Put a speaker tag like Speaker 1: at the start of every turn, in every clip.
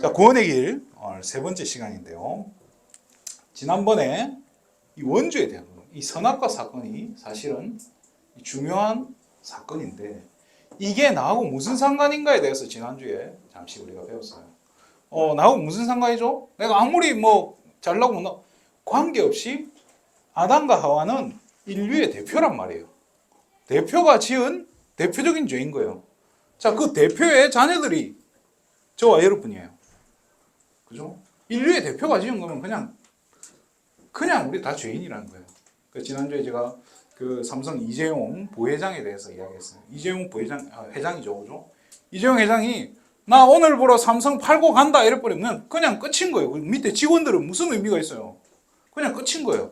Speaker 1: 자, 구원의 길 오늘 세 번째 시간인데요. 지난번에 이 원주에 대한 이 선악과 사건이 사실은 중요한 사건인데 이게 나하고 무슨 상관인가에 대해서 지난주에 잠시 우리가 배웠어요. 나하고 무슨 상관이죠? 내가 아무리 뭐 잘나고 못나 관계없이 아담과 하와는 인류의 대표란 말이에요. 대표가 지은 대표적인 죄인 거예요. 자, 그 대표의 자녀들이 저와 여러분이에요. 그죠? 인류의 대표가 지은 거면 그냥 우리 다 죄인이라는 거예요. 지난주에 제가 그 삼성 이재용 부회장에 대해서 이야기했어요. 이재용 부회장, 회장이죠. 그죠? 이재용 회장이 나 오늘부로 삼성 팔고 간다 이럴 뻔하면 그냥 끝인 거예요. 밑에 직원들은 무슨 의미가 있어요? 그냥 끝인 거예요.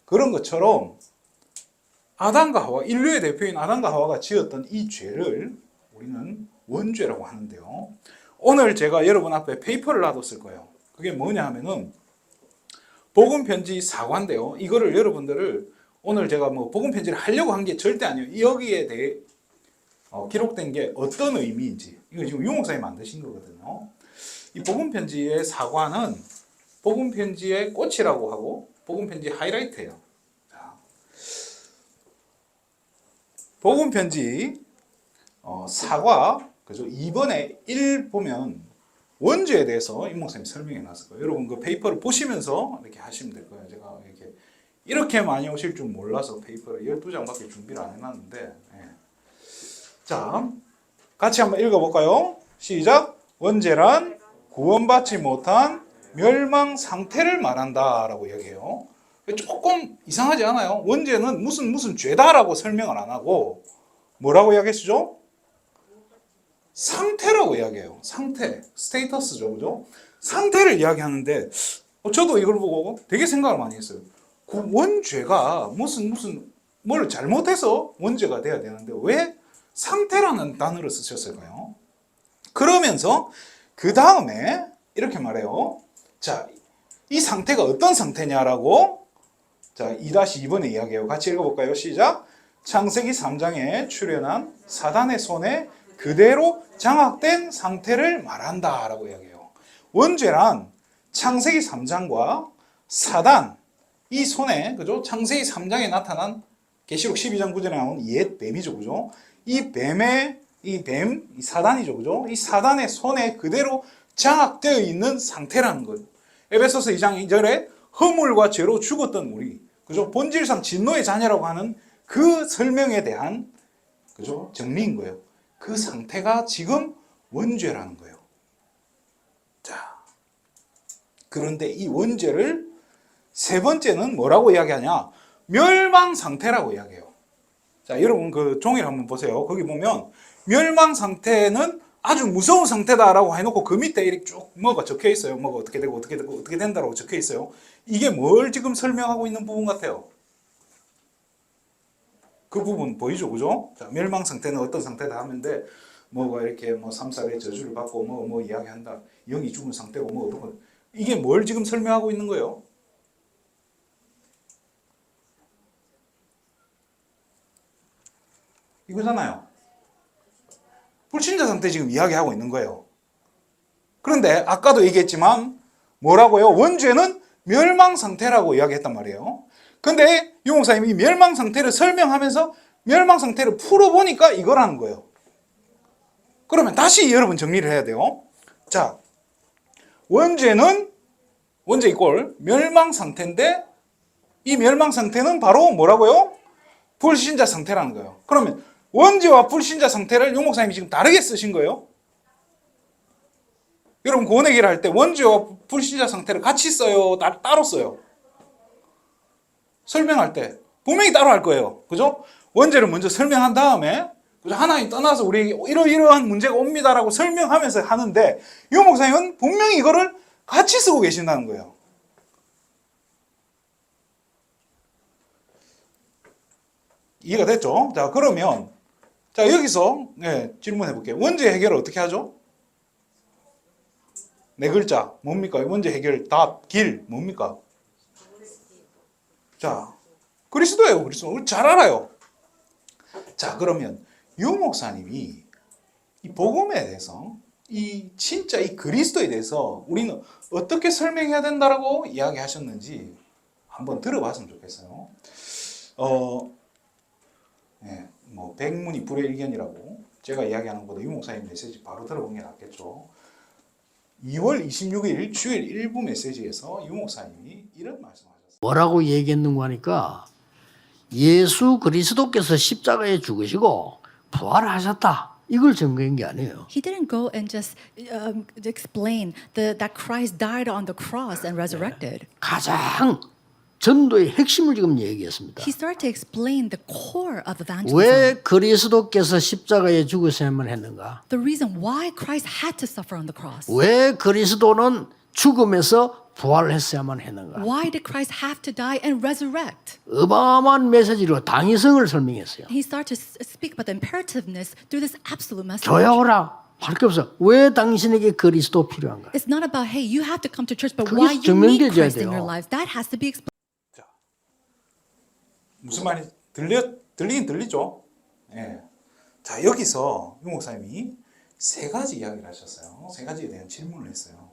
Speaker 1: 그런 것처럼 아담과 하와, 인류의 대표인 아담과 하와가 지었던 이 죄를 우리는 원죄라고 하는데요. 오늘 제가 여러분 앞에 페이퍼를 놔뒀을 거예요. 그게 뭐냐 하면은 복음 편지 4과인데요. 이거를 여러분들을 오늘 제가 뭐 복음 편지를 하려고 한 게 절대 아니에요. 여기에 대해 기록된 게 어떤 의미인지 이거 지금 유 목사님 만드신 거거든요. 이 복음 편지의 4과는 복음 편지의 꽃이라고 하고 복음 편지 하이라이트예요. 자, 복음 편지 4과 그죠? 2번에 1 보면 원죄에 대해서 임 목사님이 설명해 놨을 거예요. 여러분 그 페이퍼를 보시면서 이렇게 하시면 될 거예요. 제가 이렇게 많이 오실 줄 몰라서 페이퍼를 12장밖에 준비를 안 해놨는데 예. 자, 같이 한번 읽어볼까요? 시작! 원죄란 구원받지 못한 멸망 상태를 말한다 라고 얘기해요. 조금 이상하지 않아요? 원죄는 무슨 죄다라고 설명을 안 하고 뭐라고 이야기하시죠? 상태라고 이야기해요. 상태, 스테이터스죠, 그죠? 상태를 이야기하는데 저도 이걸 보고 되게 생각을 많이 했어요. 그 원죄가 뭘 잘못해서 원죄가 돼야 되는데 왜 상태라는 단어를 쓰셨을까요? 그러면서 그 다음에 이렇게 말해요. 자, 이 상태가 어떤 상태냐라고 자 2-2번에 이야기해요. 같이 읽어볼까요? 시작! 창세기 3장에 출현한 사단의 손에 그대로 장악된 상태를 말한다 라고 이야기해요. 원죄란 창세기 3장과 사단 이 손에 그죠? 창세기 3장에 나타난 계시록 12장 9절에 나온 옛 뱀이죠. 그죠? 이 사단이죠. 그죠? 이 사단의 손에 그대로 장악되어 있는 상태라는 거예요. 에베소서 2장 2절에 허물과 죄로 죽었던 우리 그죠? 본질상 진노의 자녀라고 하는 그 설명에 대한 그죠? 정리인 거예요. 그 상태가 지금 원죄라는 거예요. 자, 그런데 이 원죄를 세 번째는 뭐라고 이야기하냐? 멸망 상태라고 이야기해요. 자, 여러분 그 종이를 한번 보세요. 거기 보면 멸망 상태는 아주 무서운 상태다라고 해놓고 그 밑에 이렇게 쭉 뭐가 적혀 있어요. 뭐가 어떻게 되고 어떻게 되고 어떻게 된다라고 적혀 있어요. 이게 뭘 지금 설명하고 있는 부분 같아요? 그 부분 보이죠, 그죠? 자, 멸망 상태는 어떤 상태다 하는데 뭐가 이렇게 뭐 3살의 저주를 받고 뭐 이야기한다. 영이 죽은 상태고 뭐 어떤 거 이게 뭘 지금 설명하고 있는 거예요? 이거잖아요. 불신자 상태 지금 이야기하고 있는 거예요. 그런데 아까도 얘기했지만 뭐라고요? 원죄는 멸망 상태라고 이야기했단 말이에요. 근데 유 목사님이 이 멸망 상태를 설명하면서 멸망 상태를 풀어보니까 이거라는 거예요. 그러면 다시 여러분 정리를 해야 돼요. 자, 원죄 이꼴 멸망 상태인데 이 멸망 상태는 바로 뭐라고요? 불신자 상태라는 거예요. 그러면 원죄와 불신자 상태를 유 목사님이 지금 다르게 쓰신 거예요. 여러분 구원의 길을 할 때 원죄와 불신자 상태를 같이 써요? 따로 써요? 설명할 때 분명히 따로 할 거예요. 그죠? 원죄를 먼저 설명한 다음에 그죠? 하나님 떠나서 우리에게 이러이러한 문제가 옵니다라고 설명하면서 하는데 유 목사님은 분명히 이거를 같이 쓰고 계신다는 거예요. 이해가 됐죠? 자, 그러면 자, 여기서 질문해 볼게요. 원죄 해결을 어떻게 하죠? 네 글자 뭡니까? 원죄 해결 답, 길 뭡니까? 자, 그리스도예요. 그리스도. 우리 잘 알아요. 자, 그러면 유 목사님이 이 복음에 대해서 이 진짜 이 그리스도에 대해서 우리는 어떻게 설명해야 된다라고 이야기하셨는지 한번 들어봤으면 좋겠어요. 뭐 백문이 불여일견이라고 제가 이야기하는 것보다 유 목사님 메시지 바로 들어보는 게 낫겠죠. 2월 26일 주일 일부 메시지에서 유 목사님이 이런 말씀하셨어요.
Speaker 2: 뭐라고 얘기했는가 하니까 예수 그리스도께서 십자가에 죽으시고 부활하셨다. 이걸 증거한 게 아니에요.
Speaker 3: He didn't go and just explain that Christ died on the cross and resurrected.
Speaker 2: 가장 전도의 핵심을 지금 얘기했습니다.
Speaker 3: He started to explain the core of evangelism.
Speaker 2: 왜 그리스도께서 십자가에 죽으셔야만 했는가?
Speaker 3: The reason why Christ had to suffer on the cross.
Speaker 2: 왜 그리스도는 죽음에서 부활했어야만 했는가?
Speaker 3: Why did Christ have to die and resurrect?
Speaker 2: 어마어마한 메시지로 당위성을 설명했어요.
Speaker 3: He started to speak about the imperativeness through this absolute message.
Speaker 2: 교회오라 할 게 없어. 왜 당신에게 그리스도 필요한가?
Speaker 3: It's not about, hey, you have to come to church, but
Speaker 2: 그게
Speaker 3: why you need
Speaker 2: 증명돼야
Speaker 3: Christ in
Speaker 2: 돼요.
Speaker 3: your lives. That has to be explained.
Speaker 1: 무슨 말이 들리긴 들리죠? 예. 자, 여기서 유 목사님이 세 가지 이야기를 하셨어요. 세 가지에 대한 질문을 했어요.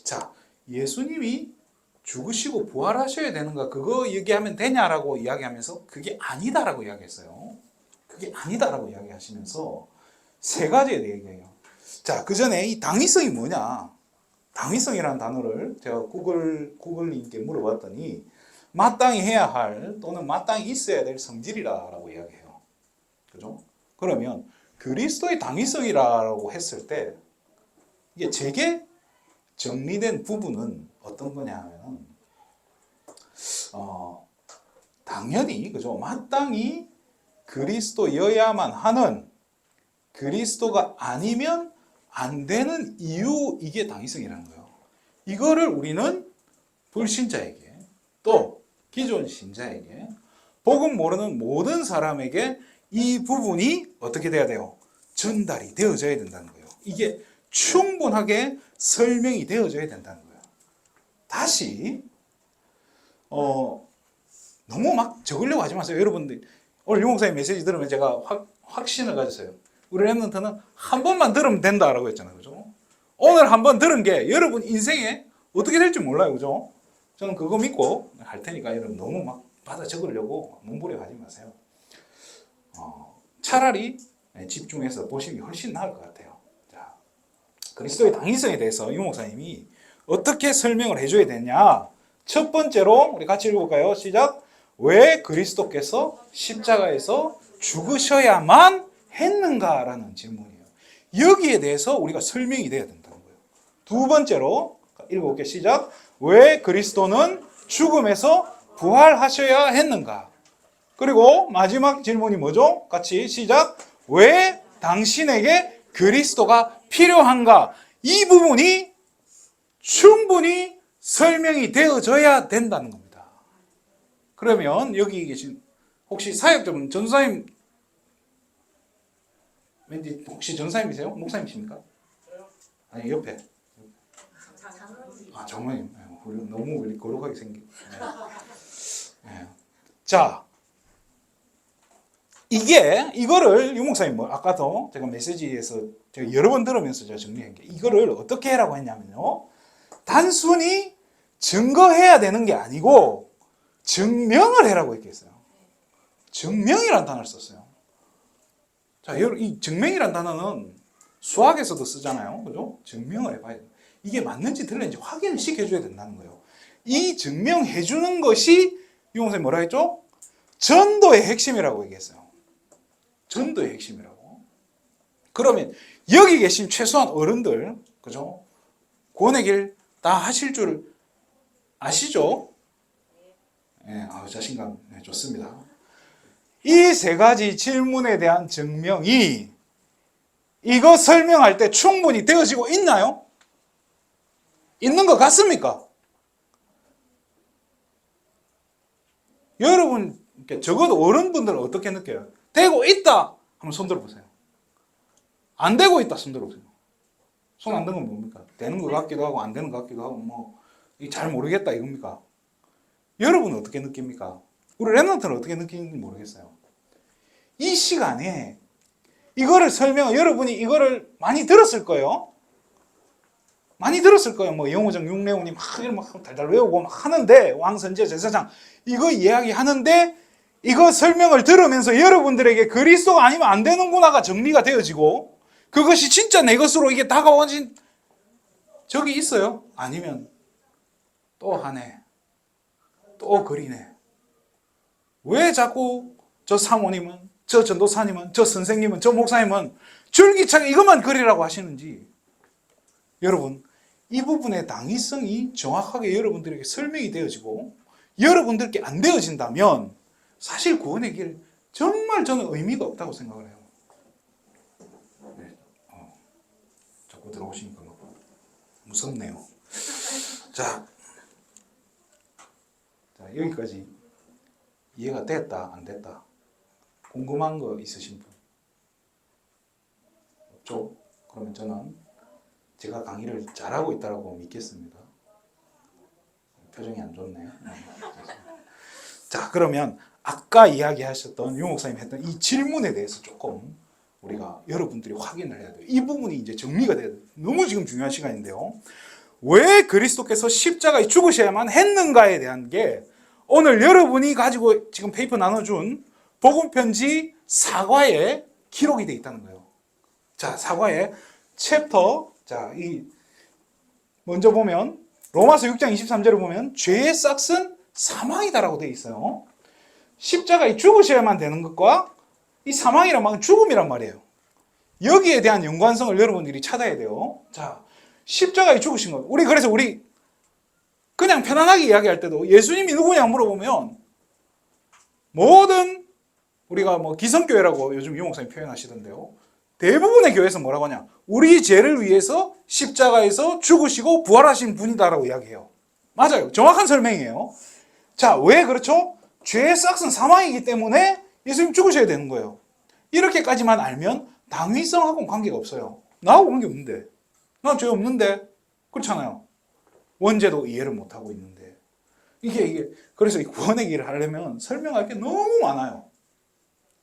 Speaker 1: 자, 예수님이 죽으시고 부활하셔야 되는가 그거 얘기하면 되냐라고 이야기하면서 그게 아니다라고 이야기했어요. 그게 아니다라고 이야기하시면서 세 가지에 대해 얘기해요. 자, 그 전에 이 당위성이 뭐냐? 당위성이라는 단어를 제가 구글님께 물어봤더니 마땅히 해야 할 또는 마땅히 있어야 될 성질이라고 이야기해요. 그죠? 그러면 그리스도의 당위성이라고 했을 때 이게 제게 정리된 부분은 어떤 거냐 하면은 당연히 그죠? 마땅히 그리스도여야만 하는 그리스도가 아니면 안 되는 이유 이게 당위성이라는 거예요. 이거를 우리는 불신자에게 또 기존 신자에게 복음 모르는 모든 사람에게 이 부분이 어떻게 돼야 돼요? 전달이 되어져야 된다는 거예요. 이게 충분하게 설명이 되어져야 된다는 거예요. 다시 너무 막 적으려고 하지 마세요. 여러분들 오늘 유 목사님 메시지 들으면 제가 확신을 가졌어요. 우리 랩런트는 한 번만 들으면 된다라고 했잖아요. 그죠? 오늘 한 번 들은 게 여러분 인생에 어떻게 될지 몰라요. 그죠? 저는 그거 믿고 할 테니까 여러분 너무 막 받아 적으려고 몸부림 하지 마세요. 차라리 집중해서 보시는 게 훨씬 나을 것 같아요. 자, 그리스도의 당위성에 대해서 유 목사님이 어떻게 설명을 해줘야 되냐? 첫 번째로 우리 같이 읽어볼까요? 시작. 왜 그리스도께서 십자가에서 죽으셔야만 했는가라는 질문이에요. 여기에 대해서 우리가 설명이 돼야 된다는 거예요. 두 번째로 읽어볼게요. 시작. 왜 그리스도는 죽음에서 부활하셔야 했는가? 그리고 마지막 질문이 뭐죠? 같이 시작. 왜 당신에게 그리스도가 필요한가? 이 부분이 충분히 설명이 되어져야 된다는 겁니다. 그러면 여기 계신 혹시 사역자분 전사님 왠지 혹시 전사님이세요? 목사님이십니까? 아니 옆에. 아 장모님. 너무 거룩하게 생긴. 네. 자, 이거를 유 목사님 아까도 제가 메시지에서 제가 여러 번 들으면서 제가 정리한 게 이거를 어떻게 해라고 했냐면요. 단순히 증거해야 되는 게 아니고 증명을 해라고 했겠어요. 증명이라는 단어를 썼어요. 자, 이 증명이라는 단어는 수학에서도 쓰잖아요. 그죠? 증명을 해봐야 돼요. 이게 맞는지 틀린지 확인을 시켜줘야 된다는 거예요. 이 증명해주는 것이 유 목사님 뭐라 했죠? 전도의 핵심이라고 얘기했어요. 전도의 핵심이라고. 그러면 여기 계신 최소한 어른들, 그죠? 구원의 길 다 하실 줄 아시죠? 네, 자신감 네, 좋습니다. 이 세 가지 질문에 대한 증명이 이거 설명할 때 충분히 되어지고 있나요? 있는 것 같습니까? 여러분, 적어도 어른분들은 어떻게 느껴요? 되고 있다! 한번 손 들어보세요. 안 되고 있다, 손 들어보세요. 손 안 드는 건 뭡니까? 되는 것 같기도 하고, 안 되는 것 같기도 하고, 잘 모르겠다, 이겁니까? 여러분은 어떻게 느낍니까? 우리 랩런트는 어떻게 느끼는지 모르겠어요. 이 시간에 이거를 여러분이 이거를 많이 들었을 거예요. 많이 들었을 거예요. 뭐 영호정 육내우님 막 달달 외우고 막 하는데, 왕선제 제사장 이거 이야기하는데, 이거 설명을 들으면서 여러분들에게 그리스도가 아니면 안 되는구나가 정리가 되어지고, 그것이 진짜 내 것으로 이게 다가오진 적이 있어요? 아니면 또 하네, 또 그리네. 왜 자꾸 저 사모님은, 저 전도사님은, 저 선생님은, 저 목사님은 줄기차게 이것만 그리라고 하시는지. 여러분, 이 부분의 당위성이 정확하게 여러분들에게 설명이 되어지고 여러분들께 안 되어진다면 사실 구원의 길 정말 저는 의미가 없다고 생각을 해요. 네. 자꾸 들어오시니까 무섭네요. 자, 여기까지 이해가 됐다, 안 됐다? 궁금한 거 있으신 분? 없죠? 그러면 저는 제가 강의를 잘하고 있다고 믿겠습니다. 표정이 안 좋네요. 자, 그러면 아까 이야기하셨던 유 목사님 했던 이 질문에 대해서 조금 우리가 여러분들이 확인을 해야 돼요. 이 부분이 이제 정리가 돼야 돼요. 너무 지금 중요한 시간인데요. 왜 그리스도께서 십자가에 죽으셔야만 했는가에 대한 게 오늘 여러분이 가지고 지금 페이퍼 나눠준 복음편지 사과에 기록이 되어 있다는 거예요. 자, 사과에 챕터, 자, 먼저 보면 로마서 6장 23절을 보면 죄의 싹은 사망이다라고 되어 있어요. 십자가에 죽으셔야만 되는 것과 이 사망이란 말은 죽음이란 말이에요. 여기에 대한 연관성을 여러분들이 찾아야 돼요. 자, 십자가에 죽으신 것. 그래서 우리 그냥 편안하게 이야기할 때도 예수님이 누구냐 물어보면 모든 우리가 뭐 기성교회라고 요즘 유 목사님 표현하시던데요. 대부분의 교회에서 뭐라고 하냐? 우리 죄를 위해서 십자가에서 죽으시고 부활하신 분이다라고 이야기해요. 맞아요. 정확한 설명이에요. 자, 왜 그렇죠? 죄의 싹은 사망이기 때문에 예수님 죽으셔야 되는 거예요. 이렇게까지만 알면 당위성하고는 관계가 없어요. 나하고 관계 없는데. 나 죄 없는데. 그렇잖아요. 원죄도 이해를 못하고 있는데. 그래서 이 구원의 길을 하려면 설명할 게 너무 많아요.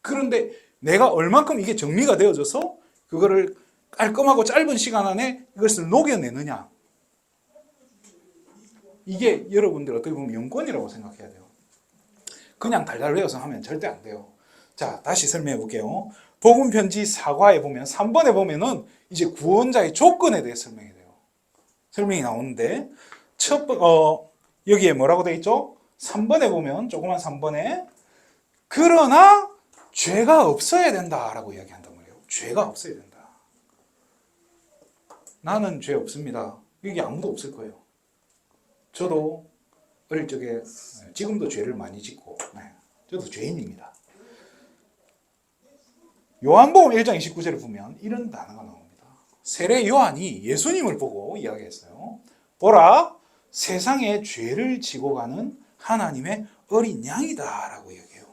Speaker 1: 그런데 내가 얼만큼 이게 정리가 되어져서 그거를 깔끔하고 짧은 시간 안에 이것을 녹여내느냐. 이게 여러분들 어떻게 보면 영권이라고 생각해야 돼요. 그냥 달달 외워서 하면 절대 안 돼요. 자, 다시 설명해 볼게요. 복음편지 사과에 보면 3번에 보면은 이제 구원자의 조건에 대해 설명이 돼요. 설명이 나오는데 여기에 뭐라고 되어 있죠? 3번에 보면 조그만 3번에 그러나 죄가 없어야 된다라고 이야기한단 말이에요. 죄가 없어야 된다. 나는 죄 없습니다. 여기 아무도 없을 거예요. 저도 어릴 적에 지금도 죄를 많이 짓고 저도 죄인입니다. 요한복음 1장 29절을 보면 이런 단어가 나옵니다. 세례 요한이 예수님을 보고 이야기했어요. 보라, 세상의 죄를 지고 가는 하나님의 어린 양이다 라고 이야기해요.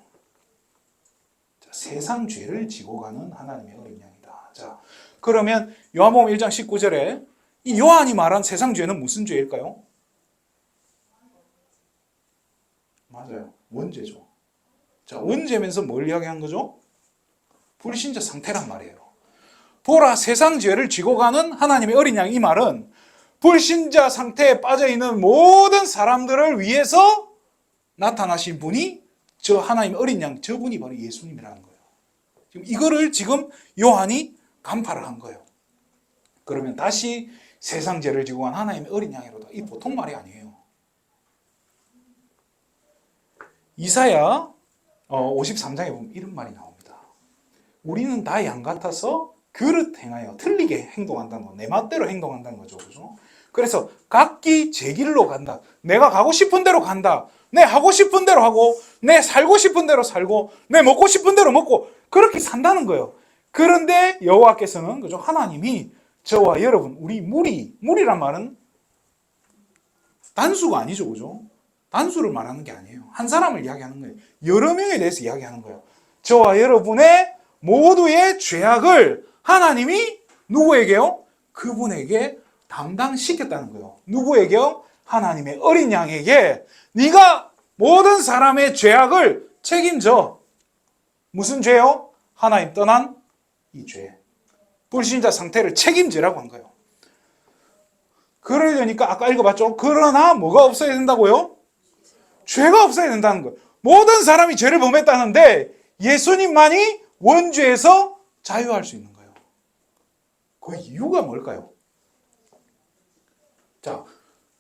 Speaker 1: 자, 세상 죄를 지고 가는 하나님의 어린 양이다. 자, 그러면 요한복음 1장 19절에 이 요한이 말한 세상 죄는 무슨 죄일까요? 맞아요. 원죄죠. 자, 원죄면서 뭘 이야기한 거죠? 불신자 상태란 말이에요. 보라, 세상 죄를 지고 가는 하나님의 어린 양. 이 말은 불신자 상태에 빠져있는 모든 사람들을 위해서 나타나신 분이 저 하나님의 어린 양, 저분이 바로 예수님이라는 거예요. 이거를 지금 요한이 간파를 한 거예요. 그러면 다시 세상 죄를 지고 간 하나님의 어린 양이로다. 이 보통 말이 아니에요. 이사야 53장에 보면 이런 말이 나옵니다. 우리는 다 양 같아서 그릇 행하여 틀리게 행동한다는 거, 내 맛대로 행동한다는 거죠. 그죠? 그래서 각기 제 길로 간다. 내가 가고 싶은 대로 간다. 내 하고 싶은 대로 하고, 내 살고 싶은 대로 살고, 내 먹고 싶은 대로 먹고, 그렇게 산다는 거예요. 그런데 여호와께서는, 그죠? 하나님이 저와 여러분, 우리 무리란 말은 단수가 아니죠. 그죠? 단수를 말하는 게 아니에요. 한 사람을 이야기하는 거예요. 여러 명에 대해서 이야기하는 거예요. 저와 여러분의 모두의 죄악을 하나님이 누구에게요? 그분에게 담당시켰다는 거예요. 누구에게요? 하나님의 어린 양에게 네가 모든 사람의 죄악을 책임져. 무슨 죄요? 하나님 떠난 이 죄. 불신자 상태를 책임지라고 한 거예요. 그러려니까 아까 읽어봤죠? 그러나 뭐가 없어야 된다고요? 죄가 없어야 된다는 거예요. 모든 사람이 죄를 범했다는데 예수님만이 원죄에서 자유할 수 있는 거예요. 그 이유가 뭘까요? 자,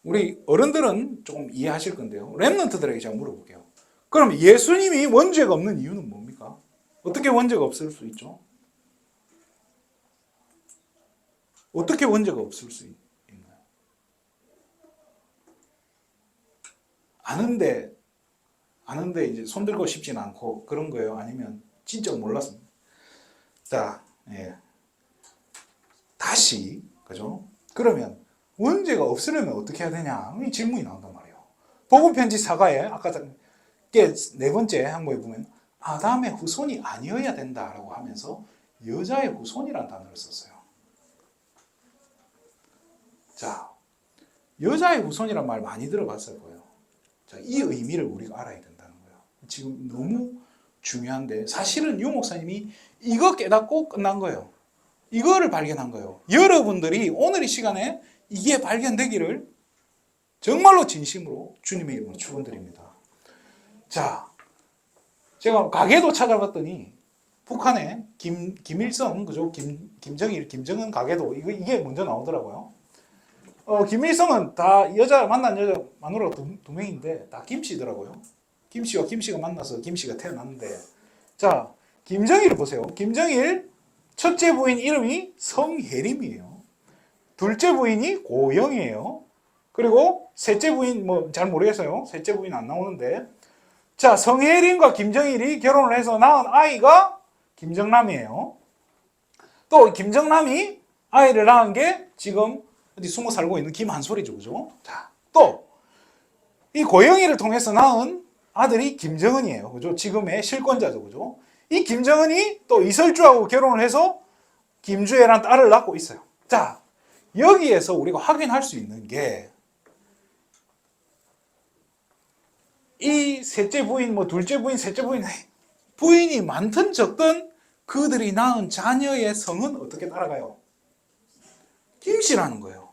Speaker 1: 우리 어른들은 조금 이해하실 건데요. 렘넌트들에게 제가 물어볼게요. 그럼 예수님이 원죄가 없는 이유는 뭡니까? 어떻게 원죄가 없을 수 있죠? 어떻게 원죄가 없을 수 있나요? 아는데 이제 손들고 싶지는 않고 그런 거예요? 아니면 진짜 몰랐습니다. 자, 예. 다시, 그죠? 그러면 원죄가 없으려면 어떻게 해야 되냐? 이 질문이 나온단 말이에요. 복음편지 사가에 아까 네 번째 항목에 보면 아담의 후손이 아니어야 된다라고 하면서 여자의 후손이라는 단어를 썼어요. 자, 여자의 후손이란 말 많이 들어봤을 거예요. 자, 이 의미를 우리가 알아야 된다는 거예요. 지금 너무 중요한데 사실은 유 목사님이 이거 깨닫고 끝난 거예요. 이거를 발견한 거예요. 여러분들이 오늘 이 시간에 이게 발견되기를 정말로 진심으로 주님의 이름으로 축원드립니다. 자, 제가 가게도 찾아봤더니 북한에 김일성, 그죠? 김정일, 김정은 가게도 이게 먼저 나오더라고요. 김일성은 다 만난 여자 마누라가 두 명인데 다 김씨더라고요. 김씨와 김씨가 만나서 김씨가 태어났는데, 자, 김정일을 보세요. 김정일 첫째 부인 이름이 성혜림이에요. 둘째 부인이 고영이에요. 그리고 셋째 부인 뭐 잘 모르겠어요. 셋째 부인 안 나오는데, 자, 성혜림과 김정일이 결혼을 해서 낳은 아이가 김정남이에요. 또 김정남이 아이를 낳은 게 지금 어디 숨어 살고 있는 김한솔이죠, 그죠? 자, 또 이 고영이를 통해서 낳은 아들이 김정은이에요, 그죠? 지금의 실권자죠, 그죠? 이 김정은이 또 이설주하고 결혼을 해서 김주애라는 딸을 낳고 있어요. 자, 여기에서 우리가 확인할 수 있는 게 이 셋째 부인, 뭐 둘째 부인, 셋째 부인, 부인이 많든 적든 그들이 낳은 자녀의 성은 어떻게 따라가요? 김씨라는 거예요.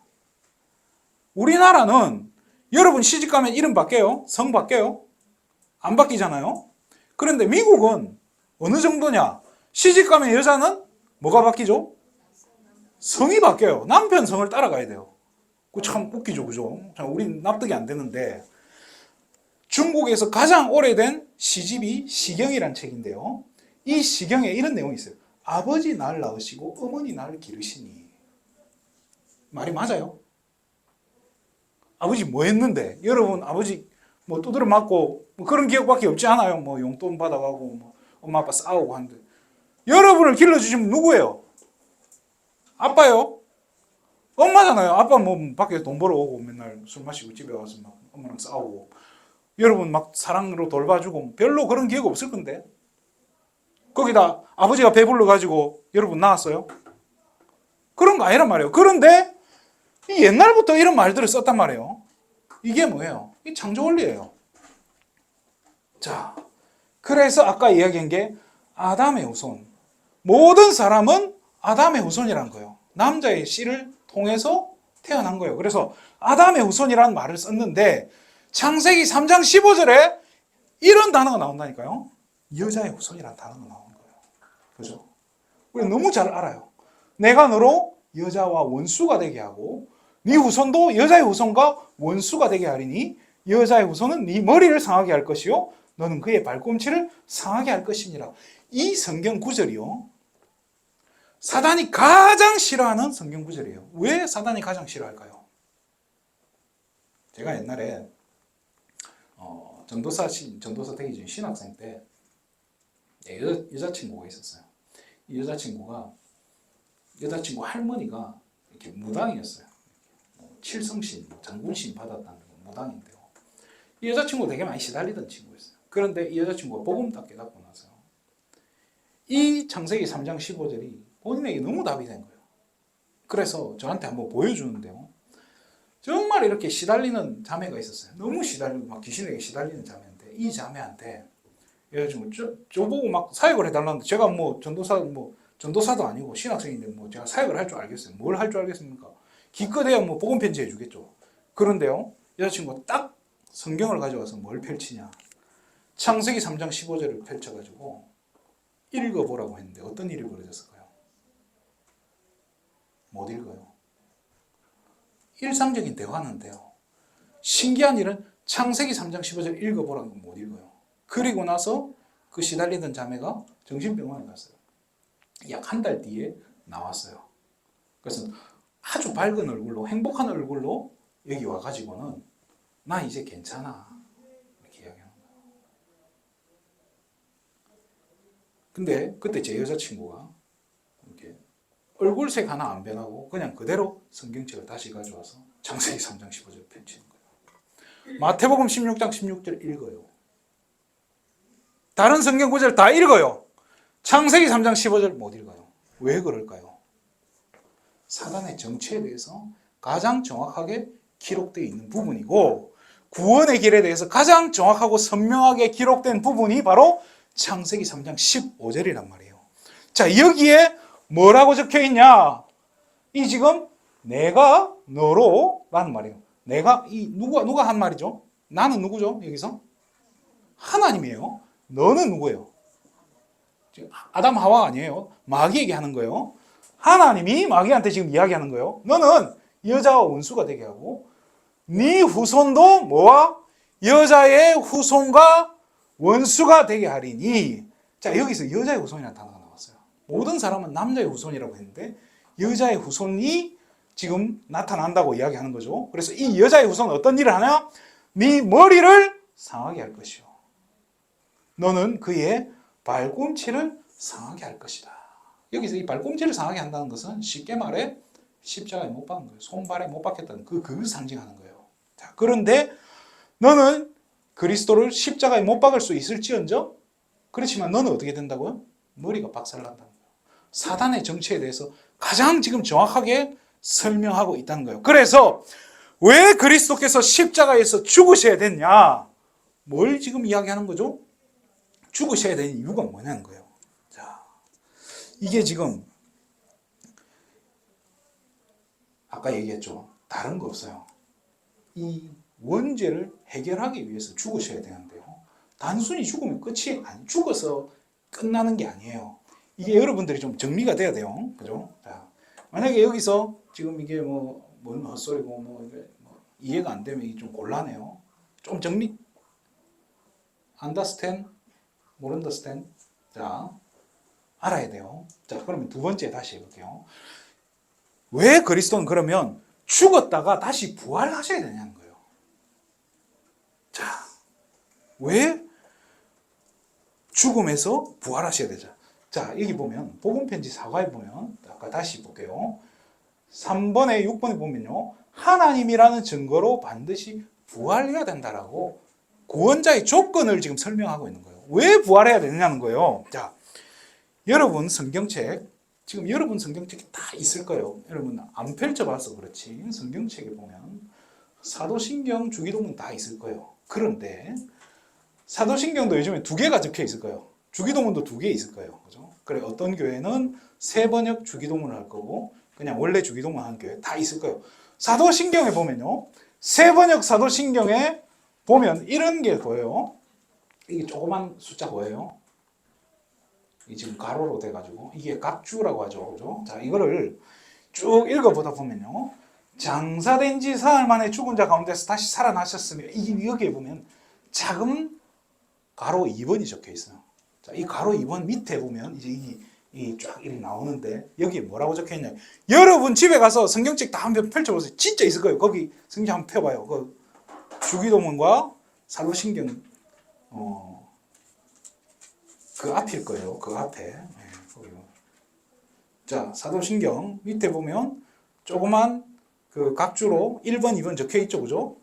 Speaker 1: 우리나라는 여러분 시집가면 이름 바뀌어요? 성 바뀌어요? 안 바뀌잖아요? 그런데 미국은 어느 정도냐? 시집가면 여자는 뭐가 바뀌죠? 성이 바뀌어요. 남편 성을 따라가야 돼요. 그거 참 웃기죠, 그죠? 우린 납득이 안 되는데, 중국에서 가장 오래된 시집이 시경이라는 책인데요. 이 시경에 이런 내용이 있어요. 아버지 날 낳으시고 어머니 날 기르시니. 말이 맞아요? 아버지 뭐 했는데? 여러분 아버지 뭐 두드려 맞고 뭐 그런 기억밖에 없지 않아요? 뭐 용돈 받아가고 뭐 엄마 아빠 싸우고 하는데, 여러분을 길러주시면 누구예요? 아빠요? 엄마잖아요. 아빠 뭐 밖에 돈 벌어오고 맨날 술 마시고 집에 와서 막 엄마랑 싸우고, 여러분 막 사랑으로 돌봐주고 별로 그런 기억 없을 건데, 거기다 아버지가 배불러 가지고 여러분 낳았어요? 그런 거 아니란 말이에요. 그런데 옛날부터 이런 말들을 썼단 말이에요. 이게 뭐예요? 이 창조 원리예요. 자, 그래서 아까 이야기한 게 아담의 후손. 모든 사람은 아담의 후손이라는 거예요. 남자의 씨를 통해서 태어난 거예요. 그래서 아담의 후손이라는 말을 썼는데 창세기 3장 15절에 이런 단어가 나온다니까요. 여자의 후손이라는 단어가 나오는 거예요. 그죠? 우리 너무 잘 알아요. 내가 너로 여자와 원수가 되게 하고 네 후손도 여자의 후손과 원수가 되게 하리니 여자의 후손은 네 머리를 상하게 할 것이요 너는 그의 발꿈치를 상하게 할 것이니라. 이 성경 구절이요, 사단이 가장 싫어하는 성경 구절이에요. 왜 사단이 가장 싫어할까요? 제가 옛날에 전도사 되기 전 신학생 때 여자친구가 있었어요. 이 여자친구 할머니가 이렇게 무당이었어요. 칠성신, 장군신 받았다는 무당인데요. 이 여자친구 되게 많이 시달리던 친구였어요. 그런데 이 여자친구가 복음 딱 깨닫고 나서 이 창세기 3장 15절이 본인에게 너무 답이 된 거예요. 그래서 저한테 한번 보여주는데요. 정말 이렇게 시달리는 자매가 있었어요. 너무 시달리고 막 귀신에게 시달리는 자매인데, 이 자매한테 여자친구 저보고 막 사역을 해달라는데, 제가 전도사도 아니고 신학생인데 제가 사역을 할 줄 알겠어요? 뭘 할 줄 알겠습니까? 기껏해야 뭐 복음 편지 해주겠죠. 그런데요, 여자친구가 딱 성경을 가져와서 뭘 펼치냐? 창세기 3장 15절을 펼쳐가지고 읽어보라고 했는데 어떤 일이 벌어졌을까요? 못 읽어요. 일상적인 대화는데요. 신기한 일은 창세기 3장 15절 읽어보라는 건 못 읽어요. 그리고 나서 그 시달리던 자매가 정신병원에 갔어요. 약 한 달 뒤에 나왔어요. 그래서 아주 밝은 얼굴로, 행복한 얼굴로 여기 와가지고는 나 이제 괜찮아 이렇게 이야기하는 거예요. 근데 그때 제 여자친구가 이렇게 얼굴색 하나 안 변하고 그냥 그대로 성경책을 다시 가져와서 창세기 3장 15절 펼치는 거예요. 마태복음 16장 16절 읽어요. 다른 성경 구절 다 읽어요. 창세기 3장 15절 못 읽어요. 왜 그럴까요? 사단의 정체에 대해서 가장 정확하게 기록되어 있는 부분이고 구원의 길에 대해서 가장 정확하고 선명하게 기록된 부분이 바로 창세기 3장 15절이란 말이에요. 자, 여기에 뭐라고 적혀 있냐? 이 지금 내가 너로 라는 말이에요. 내가 누가 한 말이죠? 나는 누구죠? 여기서 하나님이에요. 너는 누구예요? 아담 하와 아니에요. 마귀에게 하는 거예요. 하나님이 마귀한테 지금 이야기하는 거예요. 너는 여자와 원수가 되게 하고 네 후손도 뭐와 여자의 후손과 원수가 되게 하리니. 자, 여기서 여자의 후손이라는 단어가 나왔어요. 모든 사람은 남자의 후손이라고 했는데 여자의 후손이 지금 나타난다고 이야기하는 거죠. 그래서 이 여자의 후손은 어떤 일을 하냐? 네 머리를 상하게 할 것이요. 너는 그의 발꿈치를 상하게 할 것이다. 여기서 이 발꿈치를 상하게 한다는 것은 쉽게 말해 십자가에 못 박은 거예요. 손발에 못 박혔다는 그걸 상징하는 거예요. 자, 그런데 너는 그리스도를 십자가에 못 박을 수 있을지언정 그렇지만 너는 어떻게 된다고요? 머리가 박살난다는 거예요. 사단의 정체에 대해서 가장 지금 정확하게 설명하고 있다는 거예요. 그래서 왜 그리스도께서 십자가에서 죽으셔야 됐냐? 뭘 지금 이야기하는 거죠? 죽으셔야 되는 이유가 뭐냐는 거예요. 자, 이게 지금 아까 얘기했죠. 다른 거 없어요. 이 원죄를 해결하기 위해서 죽으셔야 되는데요. 단순히 죽으면 끝이 아니, 죽어서 끝나는 게 아니에요. 이게 여러분들이 좀 정리가 돼야 돼요. 그죠? 자, 만약에 여기서 지금 이게 뭔 헛소리고 이해가 안 되면 이게 좀 곤란해요. 좀 정리, understand, 모른더스탠. 자, 알아야 돼요. 자, 그러면 두 번째 다시 해볼게요. 왜 그리스도는 그러면 죽었다가 다시 부활하셔야 되냐는 거예요. 자, 왜 죽음에서 부활하셔야 되죠? 자, 여기 보면 복음편지 사과에 보면 아까 다시 볼게요. 3번에 6번에 보면요. 하나님이라는 증거로 반드시 부활해야 된다라고 구원자의 조건을 지금 설명하고 있는 거예요. 왜 부활해야 되느냐는 거예요. 자, 여러분 성경책, 지금 여러분 성경책이 다 있을 거예요. 여러분 안 펼쳐봐서 그렇지 성경책에 보면 사도신경, 주기도문 다 있을 거예요. 그런데 사도신경도 요즘에 2개가 적혀 있을 거예요. 주기도문도 2개 있을 거예요. 그죠? 그래, 어떤 교회는 세번역 주기도문을 할 거고 그냥 원래 주기도문 하는 교회 다 있을 거예요. 사도신경에 보면요. 세번역 사도신경에 보면 이런 게 보여요. 이게 조그만 숫자 보여요. 이 지금 가로로 돼가지고 이게 각주라고 하죠, 그죠? 자, 이거를 쭉 읽어보다 보면요, 장사된 지 사흘 만에 죽은 자 가운데서 다시 살아나셨으며 이 여기에 보면 작은 가로 2번이 적혀 있어요. 자, 이 가로 2번 밑에 보면 이제 이 쫙 이렇게 나오는데 여기에 뭐라고 적혀 있냐? 여러분 집에 가서 성경책 다 한번 펼쳐보세요. 진짜 있을 거예요. 거기 성경 한번 펴봐요. 그 주기도문과 사도신경 그 앞일 거예요. 그 앞에. 네, 자, 사도신경 밑에 보면 조그만 그 각주로 1번, 2번 적혀 있죠. 그죠?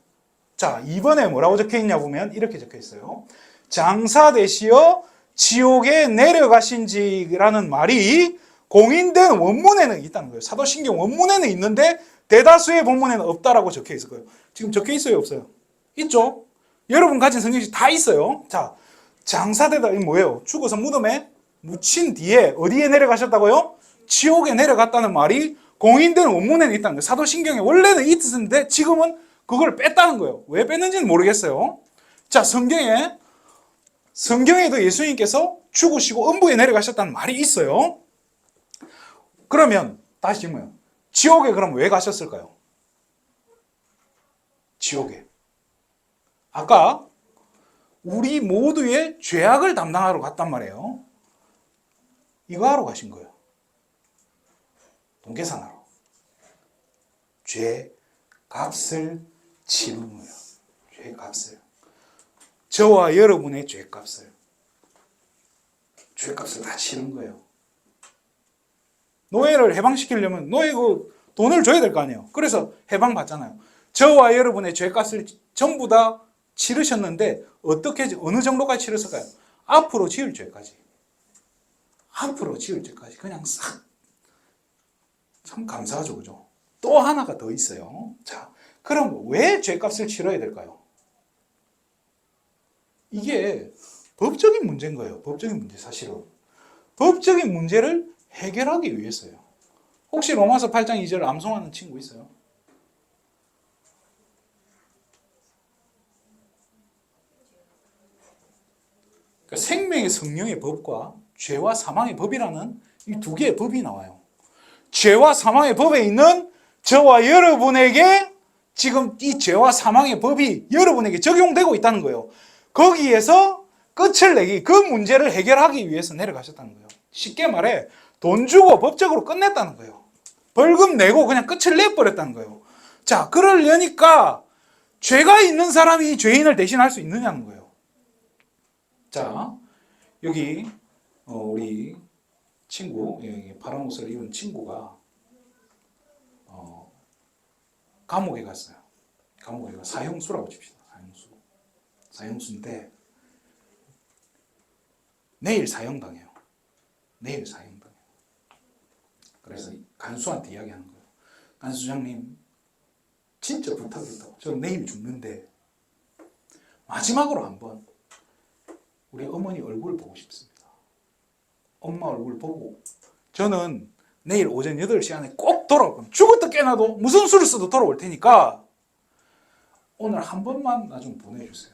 Speaker 1: 자, 2번에 뭐라고 적혀 있냐 보면 이렇게 적혀 있어요. 장사되시어 지옥에 내려가신지라는 말이 공인된 원문에는 있다는 거예요. 사도신경 원문에는 있는데 대다수의 본문에는 없다라고 적혀 있을 거예요. 지금 적혀 있어요, 없어요? 있죠? 여러분 가진 성경책 다 있어요. 자, 장사되다 이 뭐예요? 죽어서 무덤에 묻힌 뒤에 어디에 내려가셨다고요? 지옥에 내려갔다는 말이 공인된 원문에는 있다는 거예요. 사도신경에 원래는 있었는데 지금은 그걸 뺐다는 거예요. 왜 뺐는지는 모르겠어요. 자, 성경에도 예수님께서 죽으시고 음부에 내려가셨다는 말이 있어요. 그러면 다시 질문해요. 지옥에 그럼 왜 가셨을까요? 지옥에. 아까 우리 모두의 죄악을 담당하러 갔단 말이에요. 이거 하러 가신 거예요. 돈계산하러. 죄 값을 치르는 거예요. 죄 값을. 저와 여러분의 죄 값을. 죄 값을 다 치른 거예요. 노예를 해방시키려면 노예 그 돈을 줘야 될 거 아니에요. 그래서 해방 받잖아요. 저와 여러분의 죄 값을 전부 다 치르셨는데 어떻게 어느 정도까지 치렀을까요? 앞으로 지을 죄까지. 앞으로 지을 죄까지 그냥 싹. 참 감사하죠, 그죠? 또 하나가 더 있어요. 자, 그럼 왜 죄값을 치러야 될까요? 이게 법적인 문제인 거예요. 법적인 문제, 사실은. 법적인 문제를 해결하기 위해서요. 혹시 로마서 8장 2절 암송하는 친구 있어요? 그러니까 생명의 성령의 법과 죄와 사망의 법이라는 이 두 개의 법이 나와요. 죄와 사망의 법에 있는 저와 여러분에게 지금 이 죄와 사망의 법이 여러분에게 적용되고 있다는 거예요. 거기에서 끝을 내기, 그 문제를 해결하기 위해서 내려가셨다는 거예요. 쉽게 말해 돈 주고 법적으로 끝냈다는 거예요. 벌금 내고 그냥 끝을 내버렸다는 거예요. 자, 그러려니까 죄가 있는 사람이 죄인을 대신할 수 있느냐는 거예요. 자, 여기 우리 친구, 여기 파란 옷을 입은 친구가 감옥에 갔어요. 감옥에 가 사형수라고 칩시다. 사형수인데 내일 사형당해요. 내일 사형당해요. 그래서 간수한테 이야기하는 거예요. 간수장님, 진짜 부탁했다고. 저는 내일 죽는데 마지막으로 한번 우리 어머니 얼굴 보고 싶습니다. 엄마 얼굴 보고 저는 내일 오전 8시 안에 꼭 돌아올 겁니다. 죽었다 깨나도 무슨 수를 써도 돌아올 테니까 오늘 한 번만 나 좀 보내주세요.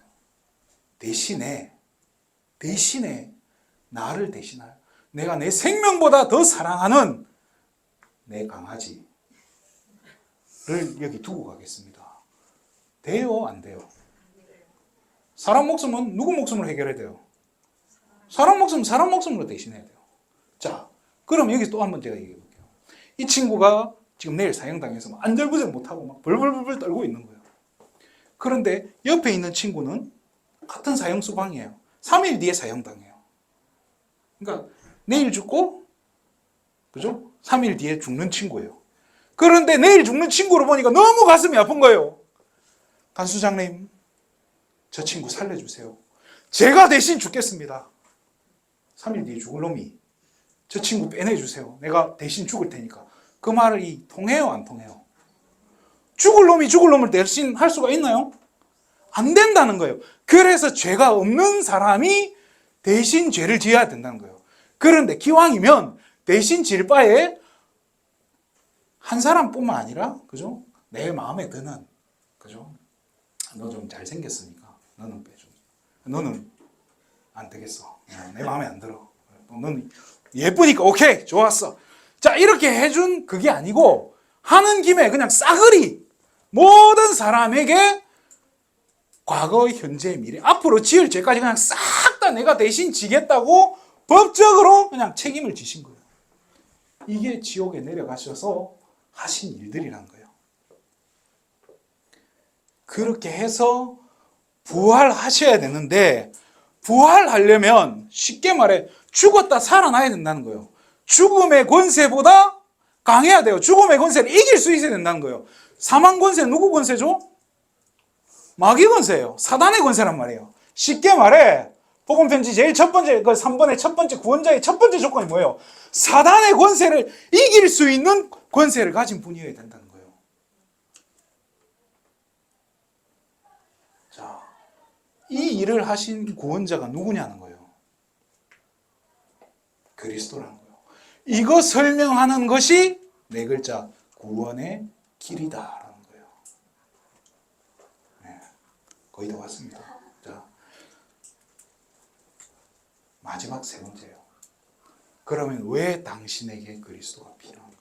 Speaker 1: 대신에 나를 대신하여 내가 내 생명보다 더 사랑하는 내 강아지를 여기 두고 가겠습니다. 돼요? 안 돼요? 사람 목숨은 누구 목숨으로 해결해야 돼요? 사람 목숨은 사람 목숨으로 대신해야 돼요. 자, 그럼 여기 또 한번 제가 얘기해 볼게요. 이 친구가 지금 내일 사형당해서 안절부절 못하고 막 벌벌벌 떨고 있는 거예요. 그런데 옆에 있는 친구는 같은 사형수방이에요. 3일 뒤에 사형당해요. 그러니까 내일 죽고, 그죠? 3일 뒤에 죽는 친구예요. 그런데 내일 죽는 친구를 보니까 너무 가슴이 아픈 거예요. 간수장님, 저 친구 살려주세요. 제가 대신 죽겠습니다. 3일 뒤에 죽을 놈이 저 친구 빼내주세요. 내가 대신 죽을 테니까. 그 말이 통해요, 안 통해요? 죽을 놈이 죽을 놈을 대신 할 수가 있나요? 안 된다는 거예요. 그래서 죄가 없는 사람이 대신 죄를 지어야 된다는 거예요. 그런데 기왕이면 대신 질 바에 한 사람뿐만 아니라, 그죠? 내 마음에 드는, 그죠? 너 좀 잘생겼으니까 너는 빼줘. 너는 안 되겠어. 내 마음에 안 들어. 너는 예쁘니까 오케이, 좋았어. 자, 이렇게 해준 그게 아니고 하는 김에 그냥 싸그리 모든 사람에게 과거, 현재, 미래, 앞으로 지을 죄까지 그냥 싹 다 내가 대신 지겠다고 법적으로 그냥 책임을 지신 거예요. 이게 지옥에 내려가셔서 하신 일들이란 거예요. 그렇게 해서 부활하셔야 되는데 부활하려면 쉽게 말해 죽었다 살아나야 된다는 거예요. 죽음의 권세보다 강해야 돼요. 죽음의 권세를 이길 수 있어야 된다는 거예요. 사망 권세는 누구 권세죠? 마귀 권세예요. 사단의 권세란 말이에요. 쉽게 말해 복음 편지 제일 첫 번째 그 3번의 첫 번째 구원자의 첫 번째 조건이 뭐예요? 사단의 권세를 이길 수 있는 권세를 가진 분이어야 된다는 거예요. 자, 이 일을 하신 구원자가 누구냐는 거예요. 그리스도라는 거예요. 이거 설명하는 것이 네 글자 구원의 길이다라는 거예요. 네, 거의 다 왔습니다. 자, 마지막 세 번째요. 그러면 왜 당신에게 그리스도가 필요한가?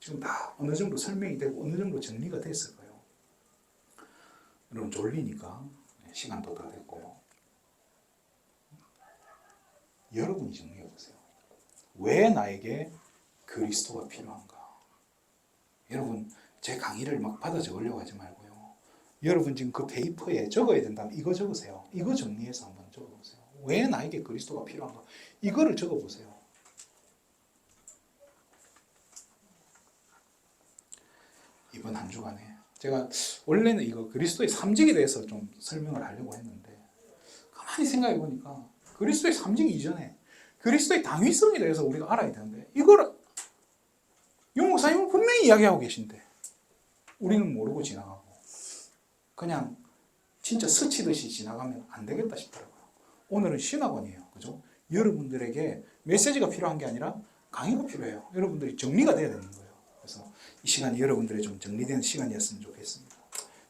Speaker 1: 지금 다 어느 정도 설명이 되고 어느 정도 정리가 됐을 거예요. 여러분 졸리니까 시간도 다 됐고요. 여러분이 정리해 보세요. 왜 나에게 그리스도가 필요한가? 여러분 제 강의를 막 받아 적으려고 하지 말고요. 여러분 지금 그 페이퍼에 적어야 된다면 이거 적으세요. 이거 정리해서 한번 적어보세요. 왜 나에게 그리스도가 필요한가? 이거를 적어보세요. 이번 한 주간에 제가 원래는 이거 그리스도의 삼직에 대해서 좀 설명을 하려고 했는데 가만히 생각해 보니까 그리스도의 삼직 이전에 그리스도의 당위성에 대해서 우리가 알아야 되는데 이걸 용 목사님은 분명히 이야기하고 계신데 우리는 모르고 지나가고 그냥 진짜 스치듯이 지나가면 안 되겠다 싶더라고요. 오늘은 신학원이에요. 그죠? 여러분들에게 메시지가 필요한 게 아니라 강의가 필요해요. 여러분들이 정리가 돼야 되는 거예요. 그래서 이 시간이 여러분들의 좀 정리된 시간이었으면 좋겠습니다.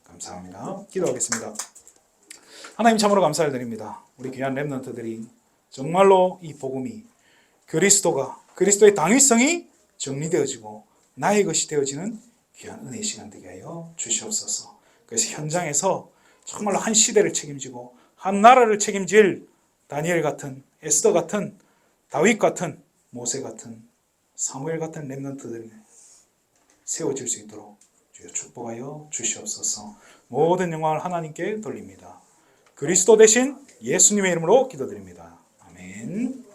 Speaker 1: 감사합니다. 기도하겠습니다. 하나님 참으로 감사를 드립니다. 우리 귀한 렘넌트들이 정말로 이 복음이 그리스도의 당위성이 정리되어지고 나의 것이 되어지는 귀한 은혜의 시간 되게 하여 주시옵소서. 그래서 현장에서 정말로 한 시대를 책임지고 한 나라를 책임질 다니엘 같은, 에스더 같은, 다윗 같은, 모세 같은, 사무엘 같은 렘넌트들이 세워질 수 있도록 주여 축복하여 주시옵소서. 모든 영광을 하나님께 돌립니다. 그리스도 대신 예수님의 이름으로 기도드립니다. 아멘.